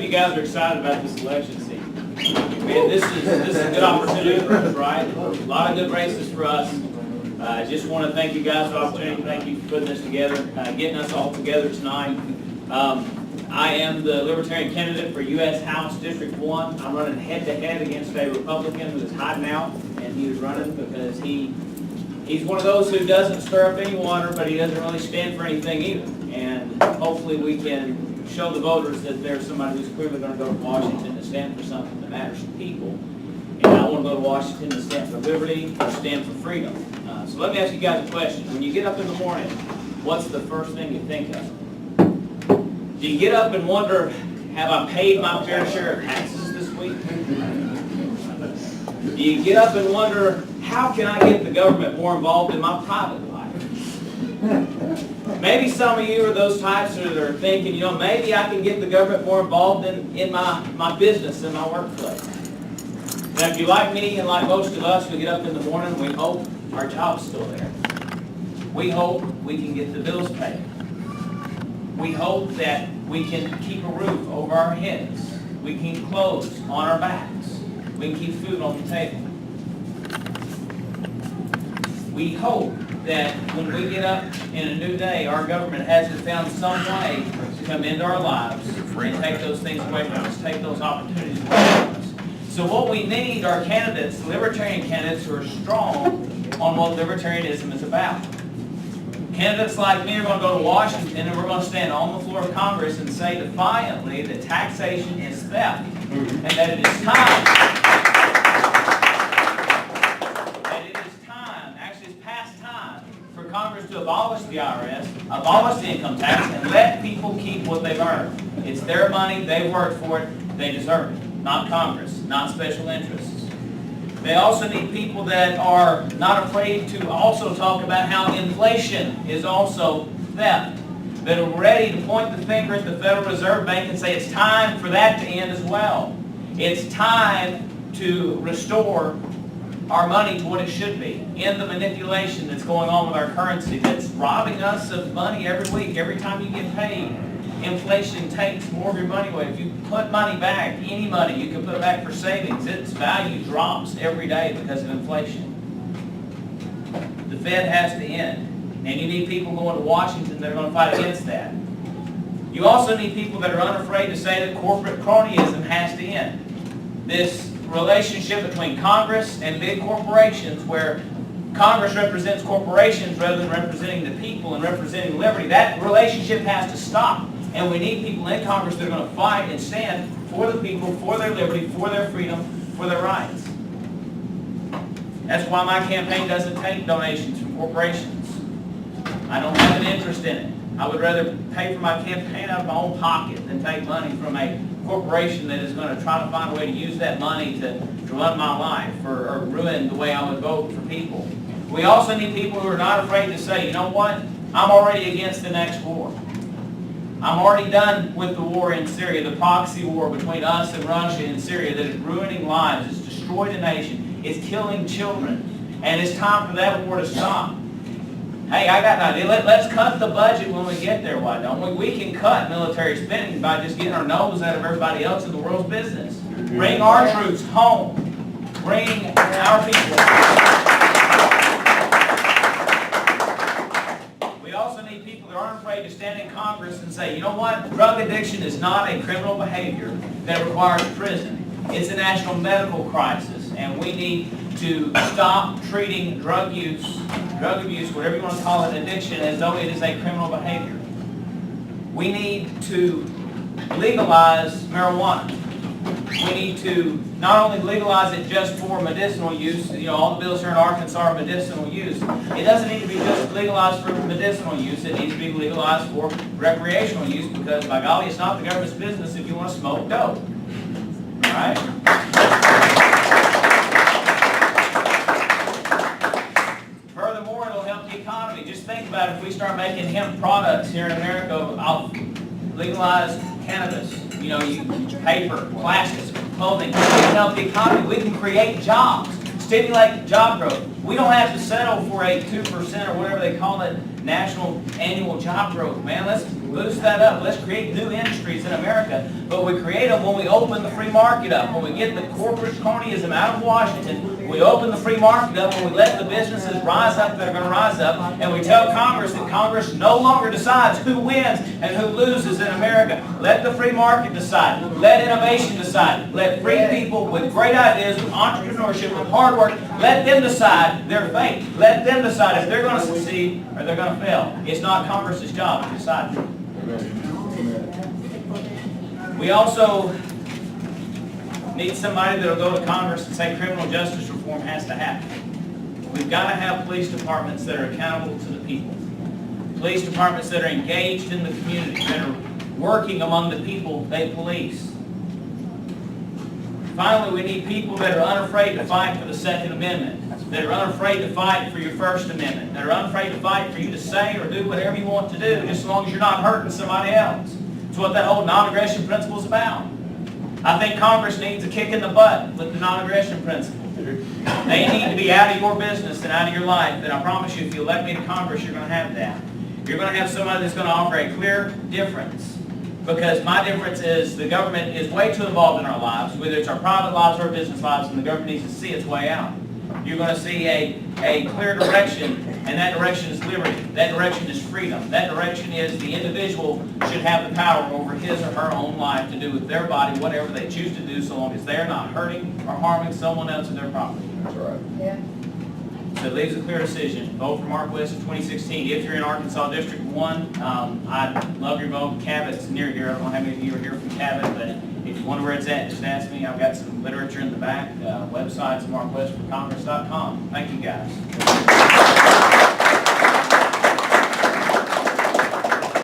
you guys are excited about this election season. Man, this is a good opportunity for us, right? A lot of good races for us. I just want to thank you guys for the opportunity. Thank you for putting this together, getting us all together tonight. I am the Libertarian candidate for U.S. House District 1. I'm running head-to-head against a Republican who is hiding out, and he is running because he's one of those who doesn't stir up any water, but he doesn't really stand for anything either. And hopefully we can show the voters that there's somebody who's clearly going to go to Washington to stand for something that matters to people. And I want to go to Washington to stand for liberty or stand for freedom. So let me ask you guys a question. When you get up in the morning, what's the first thing you think of? Do you get up and wonder, have I paid my fair share of taxes this week? Do you get up and wonder, how can I get the government more involved in my private life? Maybe some of you are those types that are thinking, maybe I can get the government more involved in my business, in my workplace. Now, if you're like me and like most of us, we get up in the morning and we hope our job's still there. We hope we can get the bills paid. We hope that we can keep a roof over our heads. We can keep clothes on our backs. We can keep food on the table. We hope that when we get up in a new day, our government hasn't found some way to come into our lives and take those things away from us, take those opportunities away from us. So what we need are candidates, libertarian candidates, who are strong on what libertarianism is about. Candidates like me are going to go to Washington and we're going to stand on the floor of Congress and say defiantly that taxation is theft and that it is time, actually it's past time for Congress to abolish the IRS, abolish the income tax, and let people keep what they've earned. It's their money, they worked for it, they deserve it. Not Congress, not special interests. They also need people that are not afraid to also talk about how inflation is also theft, that are ready to point the finger at the Federal Reserve Bank and say it's time for that to end as well. It's time to restore our money to what it should be, in the manipulation that's going on with our currency that's robbing us of money every week. Every time you get paid, inflation takes more of your money away. If you put money back, any money you can put back for savings, its value drops every day because of inflation. The Fed has to end. And you need people going to Washington that are going to fight against that. You also need people that are unafraid to say that corporate cronyism has to end. This relationship between Congress and big corporations, where Congress represents corporations rather than representing the people and representing liberty, that relationship has to stop. And we need people in Congress that are going to fight and stand for the people, for their liberty, for their freedom, for their rights. That's why my campaign doesn't take donations from corporations. I don't have an interest in it. I would rather pay for my campaign out of my own pocket than take money from a corporation that is going to try to find a way to use that money to run my life or ruin the way I would vote for people. We also need people who are not afraid to say, you know what, I'm already against the next war. I'm already done with the war in Syria, the proxy war between us and Russia in Syria that is ruining lives, it's destroyed a nation, it's killing children, and it's time for that war to stop. Hey, I got an idea. Let's cut the budget when we get there, why don't we? We can cut military spending by just getting our nose out of everybody else in the world's business. Bring our troops home. Bring our people. We also need people that aren't afraid to stand in Congress and say, you know what? Drug addiction is not a criminal behavior that requires prison. It's a national medical crisis, and we need to stop treating drug abuse, whatever you want to call it, addiction, as though it is a criminal behavior. We need to legalize marijuana. We need to not only legalize it just for medicinal use, all the bills here in Arkansas are medicinal use. It doesn't need to be just legalized for medicinal use. It needs to be legalized for recreational use because, by golly, it's not the government's business if you want to smoke dope. All right? Furthermore, it'll help the economy. Just think about it. If we start making hemp products here in America, I'll legalize cannabis, paper, plastics, clothing. We can help the economy. We can create jobs, stimulate job growth. We don't have to settle for a 2% or whatever they call it national annual job growth, man. Let's boost that up. Let's create new industries in America. But we create them when we open the free market up, when we get the corporate cronyism out of Washington. We open the free market up, when we let the businesses rise up that are going to rise up, and we tell Congress that Congress no longer decides who wins and who loses in America. Let the free market decide. Let innovation decide. Let free people with great ideas, with entrepreneurship, with hard work, let them decide their fate. Let them decide if they're going to succeed or they're going to fail. It's not Congress's job to decide. We also need somebody that will go to Congress and say criminal justice reform has to happen. We've got to have police departments that are accountable to the people. Police departments that are engaged in the community, that are working among the people they police. Finally, we need people that are unafraid to fight for the Second Amendment, that are unafraid to fight for your First Amendment, that are unafraid to fight for you to say or do whatever you want to do, just as long as you're not hurting somebody else. It's what that whole non-aggression principle is about. I think Congress needs a kick in the butt with the non-aggression principle. They need to be out of your business and out of your life, and I promise you, if you elect me to Congress, you're going to have that. You're going to have somebody that's going to offer a clear difference. Because my difference is the government is way too involved in our lives, whether it's our private lives or our business lives, and the government needs to see its way out. You're going to see a clear direction, and that direction is liberty. That direction is freedom. That direction is the individual should have the power over his or her own life to do with their body whatever they choose to do, so long as they're not hurting or harming someone else or their property. That's right. Yeah. So it leaves a clear decision. Vote for Mark West in 2016. If you're in Arkansas District 1, I'd love your vote. Cabot's near here. I don't know how many of you are here from Cabot, but if you wonder where it's at, just ask me. I've got some literature in the back. Website's markwestforcongress.com. Thank you, guys.